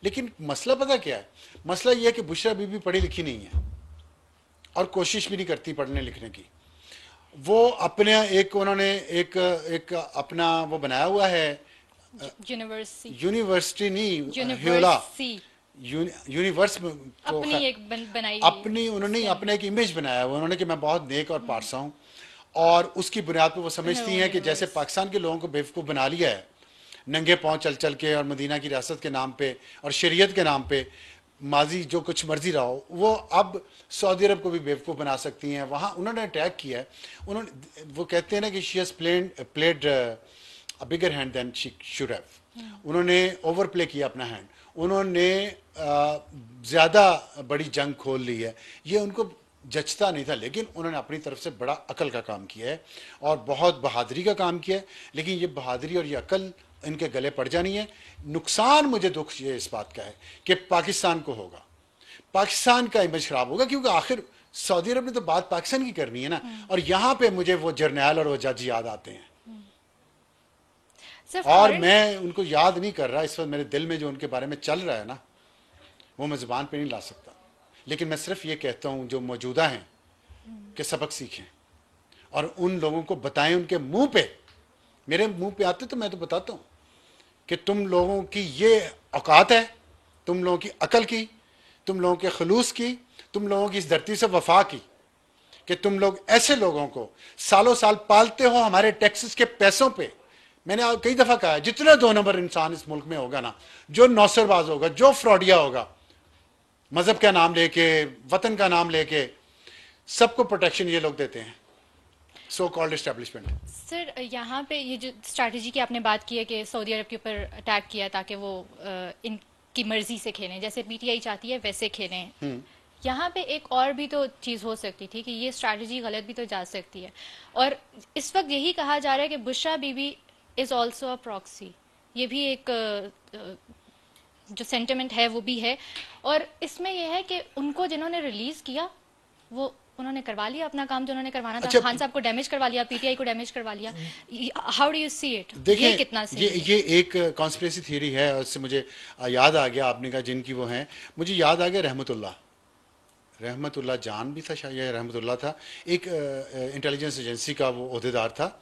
लेकिन मसला पता क्या है? मसला यह है कि बुशरा बीबी पढ़ी लिखी नहीं है और कोशिश भी नहीं करती पढ़ने लिखने की। वो अपने एक उन्होंने एक एक अपना वो बनाया हुआ है, यूनिवर्सिटी। यूनिवर्सिटी नहीं, ह्योला यूनिवर्सिटी यूनिवर्स को अपनी एक बनाई हुई अपनी उन्होंने स्टैंड। अपने एक इमेज बनाया हुआ उन्होंने कि मैं बहुत नेक और पारसा हूँ, और उसकी बुनियाद पर वो समझती हैं कि जैसे यूनिवर्स। पाकिस्तान के लोगों को बेवकूफ़ बना लिया है नंगे पाँव चल चल के, और मदीना की रियासत के नाम पे और शरीयत के नाम पे माजी जो कुछ मर्जी रहा हो, वो अब सऊदी अरब को भी बेवकूफ़ बना सकती हैं। वहाँ उन्होंने अटैक किया है। उन्होंने वो कहते हैं ना कि she has played a bigger hand than she should have. उन्होंने ओवर प्ले किया अपना हैंड, उन्होंने ज़्यादा बड़ी जंग खोल ली है। ये उनको जचता नहीं था, लेकिन उन्होंने अपनी तरफ से बड़ा अकल का काम किया है और बहुत बहादुरी का काम किया है। लेकिन ये बहादुरी और ये अकल इनके गले पड़ जानी है। नुकसान मुझे दुख ये इस बात का है कि पाकिस्तान को होगा, पाकिस्तान का इमेज खराब होगा, क्योंकि आखिर सऊदी अरब ने तो बात पाकिस्तान की करनी है ना। और यहाँ पे मुझे वो जर्नैल और वो जज याद आते हैं, और मैं उनको याद नहीं कर रहा इस वक्त। मेरे दिल में जो उनके बारे में चल रहा है ना, वो मैं ज़ुबान पे नहीं ला सकता। लेकिन मैं सिर्फ ये कहता हूँ जो मौजूदा हैं कि सबक सीखें और उन लोगों को बताएं उनके मुंह पे। मेरे मुंह पे आते तो मैं तो बताता हूँ कि तुम लोगों की ये औकात है, तुम लोगों की अकल की, तुम लोगों के खलूस की, तुम लोगों की इस धरती से वफा की, कि तुम लोग ऐसे लोगों को सालों साल पालते हो हमारे टैक्सेस के पैसों पे। मैंने कई दफ़ा कहा है, जितना 2 नंबर इंसान इस मुल्क में होगा ना, जो नौसरबाज होगा, जो फ्रॉडिया होगा, मजहब का नाम लेके, वतन का नाम लेके, सबको प्रोटेक्शन ये लोग देते हैं, सो कॉल्ड एस्टेब्लिशमेंट। सर यहाँ पे ये जो स्ट्रैटेजी की आपने बात की है कि सऊदी अरब के ऊपर अटैक किया ताकि वो इनकी मर्जी से खेलें, जैसे पीटीआई चाहती है वैसे खेलें। यहाँ पे एक और भी तो चीज़ हो सकती थी कि ये स्ट्रैटेजी गलत भी तो जा सकती है, और इस वक्त यही कहा जा रहा है कि Bushra Bibi is also a proxy. ये भी एक जो सेंटिमेंट है वो भी है, और इसमें यह है कि उनको जिन्होंने रिलीज किया वो उन्होंने करवा लिया अपना काम जो उन्होंने करवाना था। अच्छा, खान साहब को डैमेज करवा लिया, पीटीआई को डैमेज करवा लिया। How do you see it? देखिए, ये कितना सही है? ये एक कॉन्स्पिरेसी थ्योरी है, और उससे मुझे याद आ गया, आपने कहा जिनकी वो हैं, मुझे याद आ गया रहमतुल्लाह जान भी था शायद, या रहमतुल्लाह था, एक इंटेलिजेंस एजेंसी का वो ओहदेदार था,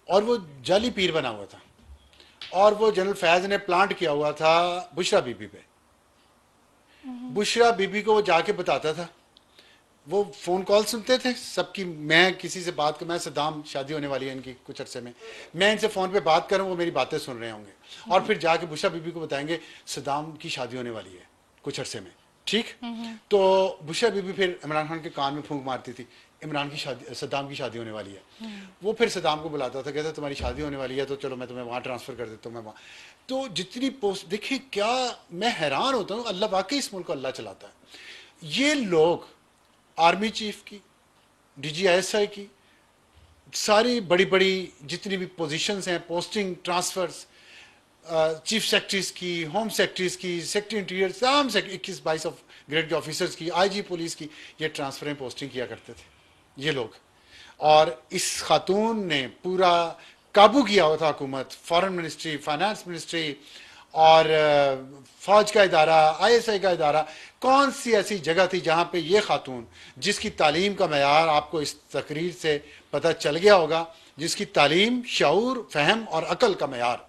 और वो जाली पीर बना हुआ था, और वो जनरल फैज ने प्लांट किया हुआ था बुशरा बीबी पे। बुशरा बीबी को वो जाके बताता था, वो फ़ोन कॉल सुनते थे सबकी। मैं किसी से बात कर, मैं सद्दाम शादी होने वाली है इनकी कुछ अरसे में, मैं इनसे फ़ोन पे बात करूँ, वो मेरी बातें सुन रहे होंगे, और फिर जाके बुशरा बीबी को बताएंगे सद्दाम की शादी होने वाली है कुछ अरसे में, ठीक। तो बुशरा बीबी फिर इमरान खान के कान में फूंक मारती थी, इमरान की शादी, सद्दाम की शादी होने वाली है। वो फिर सद्दाम को बुलाता था, कहता तुम्हारी शादी होने वाली है तो चलो मैं तुम्हें वहाँ ट्रांसफ़र कर देता हूँ, मैं वहाँ। तो जितनी पोस्ट देखिए, क्या मैं हैरान होता हूँ, अल्लाह वाकई इस मुल्क को अल्लाह चलाता है। ये लोग आर्मी चीफ की, डीजीआईएसआई की, सारी बड़ी बड़ी जितनी भी पोजीशंस हैं, पोस्टिंग ट्रांसफर्स, चीफ सेक्रेटरीज की, होम सेक्रेटरीज की, सेक्रेटरी इंटीरियर, तमाम 21-22 ऑफ ग्रेड के ऑफिसर्स की, आईजी पुलिस की, ये ट्रांसफरें पोस्टिंग किया करते थे ये लोग। और इस खातून ने पूरा काबू किया हुआ था हुकूमत, फॉरेन मिनिस्ट्री, फाइनेंस मिनिस्ट्री, और फौज का इदारा, आईएसआई का इदारा। कौन सी ऐसी जगह थी जहाँ पे ये खातून, जिसकी तालीम का मयार आपको इस तकरीर से पता चल गया होगा, जिसकी तालीम, शऊर, फहम और अकल का मयार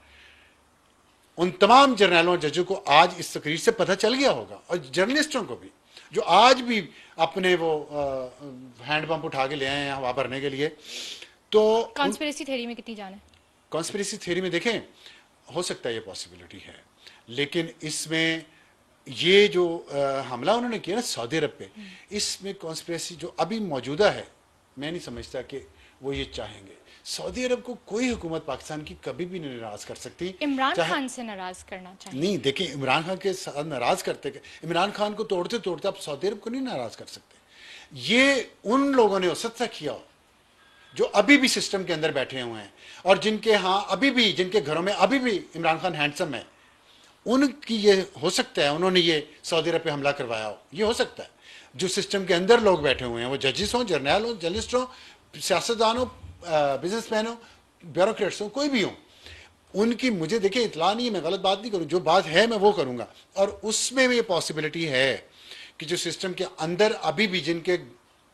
उन तमाम जर्नैलों और जजों को आज इस तकरीर से पता चल गया होगा, और जर्नलिस्टों को भी, जो आज भी अपने वो हैंड पंप उठा के ले आए हैं हवा भरने के लिए। तो कॉन्स्पिरेसी थ्योरी में कितनी जान है? कॉन्स्पिरेसी थ्योरी में देखें, हो सकता है ये पॉसिबिलिटी है, लेकिन इसमें ये जो हमला उन्होंने किया ना सऊदी अरब पे, इसमें कॉन्स्पिरेसी जो अभी मौजूदा है, मैं नहीं समझता कि वो ये चाहेंगे। सऊदी अरब को कोई हुकूमत पाकिस्तान की कभी भी नहीं नाराज कर सकती। इमरान खान से नाराज करना चाहिए। नहीं, देखिए, इमरान खान के साथ नाराज करते, इमरान खान को तोड़ते तोड़ते आप सऊदी अरब को नहीं नाराज कर सकते। ये उन लोगों ने औसत से किया जो अभी भी सिस्टम के अंदर बैठे हुए हैं, और जिनके यहाँ अभी भी, जिनके घरों में अभी भी इमरान खान हैंडसम है, उनकी ये हो सकता है उन्होंने ये सऊदी अरब पे हमला करवाया हो, ये हो सकता है। जो सिस्टम के अंदर लोग बैठे हुए हैं, वो जजेस हों, जर्नैल हों, जर्नलिस्ट हों, सियासतदान हो, बिजनेसमैन हो, ब्यूरोक्रेट्स हो, कोई भी हो, उनकी मुझे देखिए इतला नहीं है, मैं गलत बात नहीं करूं, जो बात है मैं वो करूंगा। और उसमें ये पॉसिबिलिटी है कि जो सिस्टम के अंदर अभी भी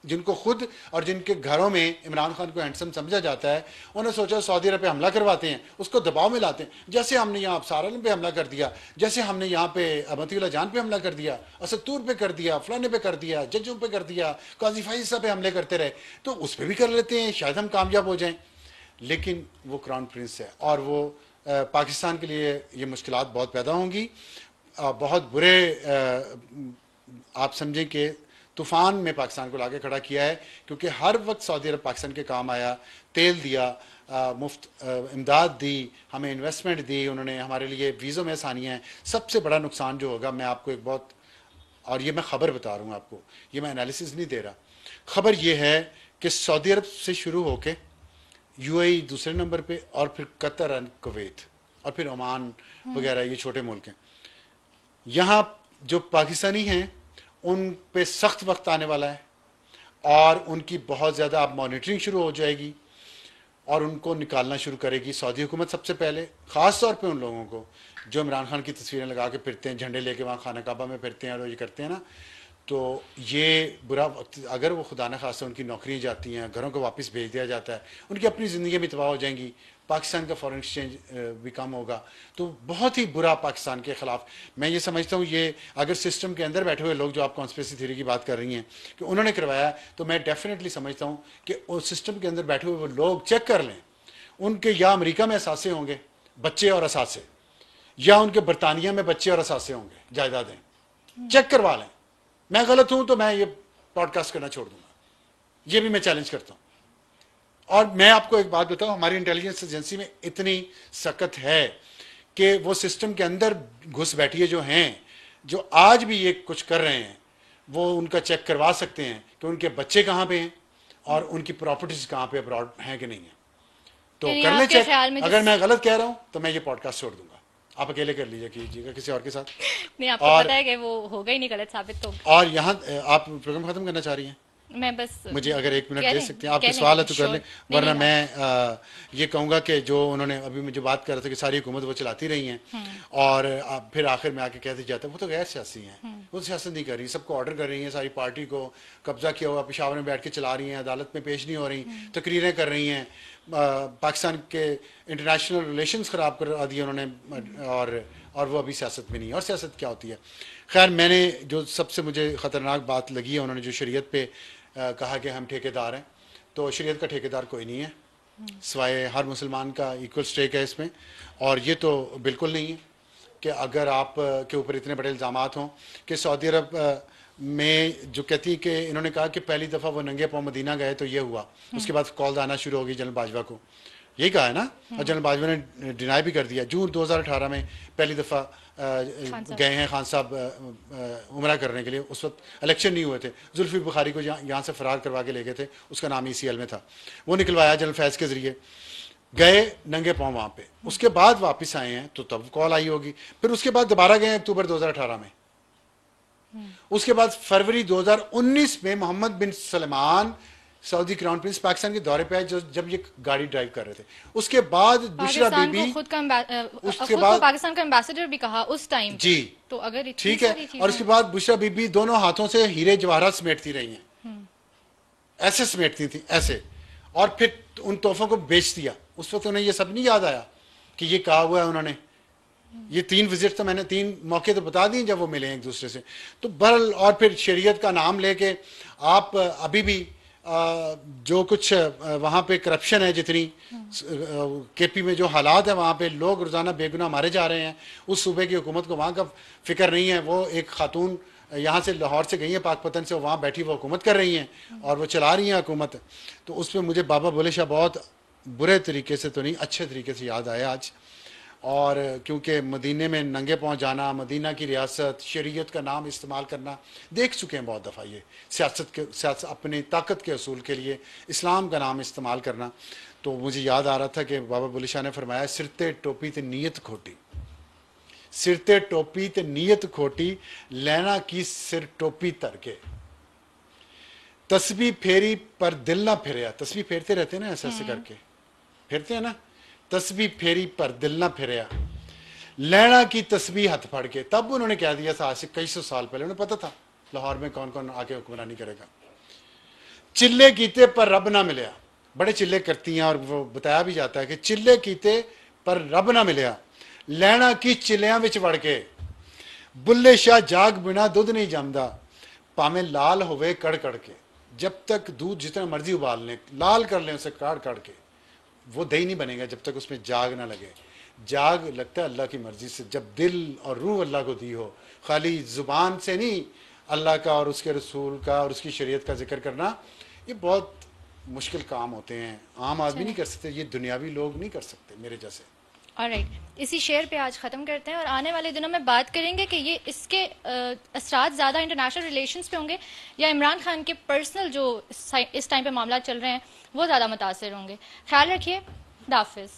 जिनको खुद और जिनके घरों में इमरान खान को हैंडसम समझा जाता है, उन्होंने सोचा सऊदी अरब पे हमला करवाते हैं, उसको दबाव में लाते हैं। जैसे हमने यहाँ अबसार आलम पे हमला कर दिया, जैसे हमने यहाँ पे मतीउल्लाह जान पे हमला कर दिया, असदतूर पे कर दिया, फलाने पे कर दिया, जजों पे कर दिया, काजी फाइज साहब पे हमले करते रहे, तो उस पर भी कर लेते हैं, शायद हम कामयाब हो जाएं। लेकिन वो क्राउन प्रिंस है और वो पाकिस्तान के लिए ये मुश्किलात बहुत पैदा होंगी, बहुत बुरे आप समझें कि तूफ़ान में पाकिस्तान को लाके खड़ा किया है, क्योंकि हर वक्त सऊदी अरब पाकिस्तान के काम आया, तेल दिया, मुफ्त इमदाद दी, हमें इन्वेस्टमेंट दी, उन्होंने हमारे लिए वीज़ों में आसानियाँ हैं। सबसे बड़ा नुकसान जो होगा, मैं आपको एक बहुत, और ये मैं ख़बर बता रहा हूँ आपको, ये मैं एनालिसिस नहीं दे रहा, ख़बर ये है कि सऊदी अरब से शुरू होके यूएई दूसरे नंबर पे, और फिर कतर और कुवैत, और फिर ओमान वगैरह, ये छोटे मुल्क हैं। यहाँ जो पाकिस्तानी हैं उन पे सख्त वक्त आने वाला है, और उनकी बहुत ज़्यादा अब मॉनिटरिंग शुरू हो जाएगी, और उनको निकालना शुरू करेगी सऊदी हुकूमत सबसे पहले, ख़ास तौर पे उन लोगों को जो इमरान खान की तस्वीरें लगा के फिरते हैं, झंडे लेके वहाँ खाना काबा में फिरते हैं और ये करते हैं ना। तो ये बुरा वक्त, अगर वो खुदा न खास्ता उनकी नौकरियाँ जाती हैं, घरों को वापस भेज दिया जाता है, उनकी अपनी ज़िंदगी भी तबाह हो जाएंगी, पाकिस्तान का फॉरेन एक्सचेंज भी कम होगा, तो बहुत ही बुरा पाकिस्तान के ख़िलाफ़। मैं ये समझता हूँ ये अगर सिस्टम के अंदर बैठे हुए लोग, जो आप कॉन्स्पिरेसी थ्योरी की बात कर रही हैं कि उन्होंने करवाया, तो मैं डेफिनेटली समझता हूँ कि उस सिस्टम के अंदर बैठे हुए वो लोग चेक कर लें, उनके या अमेरिका में असासे होंगे बच्चे और असासे, या उनके बरतानिया में बच्चे और असासे होंगे, जायदादें चेक करवा लें। मैं गलत हूं तो मैं ये पॉडकास्ट करना छोड़ दूंगा, ये भी मैं चैलेंज करता हूं। और मैं आपको एक बात बताऊं, हमारी इंटेलिजेंस एजेंसी में इतनी सख्त है कि वो सिस्टम के अंदर घुस बैठिए जो हैं, जो आज भी ये कुछ कर रहे हैं, वो उनका चेक करवा सकते हैं कि उनके बच्चे कहाँ पे हैं और उनकी प्रॉपर्टीज कहाँ पे अब्रॉड हैं कि नहीं है। तो यानी कर लें आपके चेक। ख्याल में अगर मैं गलत कह रहा हूं तो मैं ये पॉडकास्ट छोड़ दूंगा, आप अकेले कर लीजिए, कीजिएगा किसी और के साथ। नहीं, आपको और पता है कि वो होगा ही नहीं गलत साबित तो। और यहाँ आप प्रोग्राम खत्म करना चाह रही हैं? मैं बस मुझे अगर 1 मिनट कह दे लें, सकते हैं, आपके कह सवाल है लें, तो कर लें, नहीं, वरना नहीं, मैं ये कहूँगा कि जो उन्होंने अभी मुझे बात कर रहा था कि सारी हुकूमत वो चलाती रही हैं, और फिर आखिर में आके कहते जाते हैं वो तो गैर सियासी हैं, वो तो सियासत नहीं कर रही, सबको ऑर्डर कर रही हैं, सारी पार्टी को कब्जा किया हुआ पेशावर में बैठ के चला रही हैं, अदालत में पेश नहीं हो रही, तकरीरें कर रही हैं, पाकिस्तान के इंटरनेशनल रिलेशंस ख़राब कर दिए उन्होंने, और वो अभी सियासत में नहीं है। और सियासत क्या होती है? खैर, मैंने जो सबसे मुझे ख़तरनाक बात लगी है, उन्होंने जो शरीयत पे कहा कि हम ठेकेदार हैं, तो शरीयत का ठेकेदार कोई नहीं है, सिवाय हर मुसलमान का इक्वल स्टेक है इसमें। और ये तो बिल्कुल नहीं है कि अगर आप के ऊपर इतने बड़े इल्ज़ामात हों कि सऊदी अरब में जो कहती है कि इन्होंने कहा कि पहली दफ़ा वो नंगे पाँव मदीना गए तो ये हुआ, उसके बाद कॉल आना शुरू हो गई जनरल बाजवा को, यही कहा है ना, और जनरल बाजवा ने डिनाई भी कर दिया। जून 2018 में पहली दफ़ा गए हैं खान साहब उमरा करने के लिए, उस वक्त इलेक्शन नहीं हुए थे, जुल्फी बुखारी को यहाँ से फरार करवा के ले गए थे, उसका नाम ECL में था, वो निकलवाया जनरल फैज़ के ज़रिए, गए नंगे पाँव वहाँ पे, उसके बाद वापस आए हैं तो तब कॉल आई होगी, फिर उसके बाद दोबारा गए अक्टूबर 2018 में, उसके बाद फरवरी 2019 में Mohammed bin Salman Saudi crown prince Pakistan के दौरे पे आए, जब ये गाड़ी ड्राइव कर रहे थे। उसके बाद बुशरा बीबी, उसके बाद पाकिस्तान का एम्बेसडर भी कहा उस टाइम जी, तो अगर ठीक है, और उसके बाद बुशरा बीबी दोनों हाथों से हीरे जवाहरात समेटती रही हैं, ऐसे समेटती थी ऐसे, और फिर उन तोहफों को बेच दिया। उस वक्त उन्हें ये सब नहीं याद आया कि ये कहा हुआ है उन्होंने। ये 3 विजिट तो मैंने 3 मौके तो बता दिए जब वो मिले एक दूसरे से। तो बहरहाल, और फिर शरीयत का नाम लेके आप अभी भी जो कुछ वहाँ पे करप्शन है, जितनी KP में जो हालात है, वहाँ पे लोग रोज़ाना बेगुनाह मारे जा रहे हैं, उस सूबे की हुकूमत को वहाँ का फिक्र नहीं है। वो एक खातून यहाँ से लाहौर से गई है पाकपतन से, वहाँ बैठी वो हुकूमत कर रही हैं और वो चला रही हैं हुकूमत। तो उस पर मुझे बाबा बुल्ले शाह बहुत बुरे तरीके से तो नहीं, अच्छे तरीके से याद आया आज। और क्योंकि मदीने में नंगे पाँव जाना, मदीना की रियासत, शरीयत का नाम इस्तेमाल करना देख चुके हैं बहुत दफ़ा, ये सियासत अपनी ताकत के असूल के लिए इस्लाम का नाम इस्तेमाल करना। तो मुझे याद आ रहा था कि बाबा बुल्ले शाह ने फरमाया, सिरते टोपी ते नीयत खोटी, सिरते टोपी ते नीयत खोटी, लेना की सिर टोपी तरके, तस्बीह फेरी पर दिल ना फिरया। तस्बीह फेरते रहते हैं ना, ऐसे ऐसे करके फेरते हैं ना, तस्बीह फेरी पर दिल ना फिरया, लैना की तस्बीह हथ फड़ के। तब उन्होंने कह दिया था, आज से कई सौ साल पहले, उन्हें पता था लाहौर में कौन कौन आके हुक्मरानी करेगा। चिल्ले कीते पर रब ना मिलया, बड़े चिल्ले करती हैं और वो बताया भी जाता है कि चिल्ले कीते पर रब ना मिलया, लैना की चिल्लियां विच वड़ के, बुल्ले शाह जाग बिना दुध नहीं जमदा, भावें लाल होवे कड़ कड़ के। जब तक दूध जितना मर्जी उबाल लें, लाल कर लें उसे काट काट के, वो दही नहीं बनेगा जब तक उसमें जाग ना लगे। जाग लगता है अल्लाह की मर्जी से, जब दिल और रूह अल्लाह को दी हो, खाली ज़ुबान से नहीं अल्लाह का और उसके रसूल का और उसकी शरीयत का जिक्र करना, ये बहुत मुश्किल काम होते हैं। आम आदमी नहीं कर सकते, ये दुनियावी लोग नहीं कर सकते मेरे जैसे। ऑलराइट, इसी शेयर पे आज ख़त्म करते हैं और आने वाले दिनों में बात करेंगे कि ये इसके असरात ज़्यादा इंटरनेशनल रिलेशंस पे होंगे या इमरान खान के पर्सनल जो इस टाइम पे मामला चल रहे हैं वो ज़्यादा मुतासर होंगे। ख्याल रखिए, खुदा हाफिज़।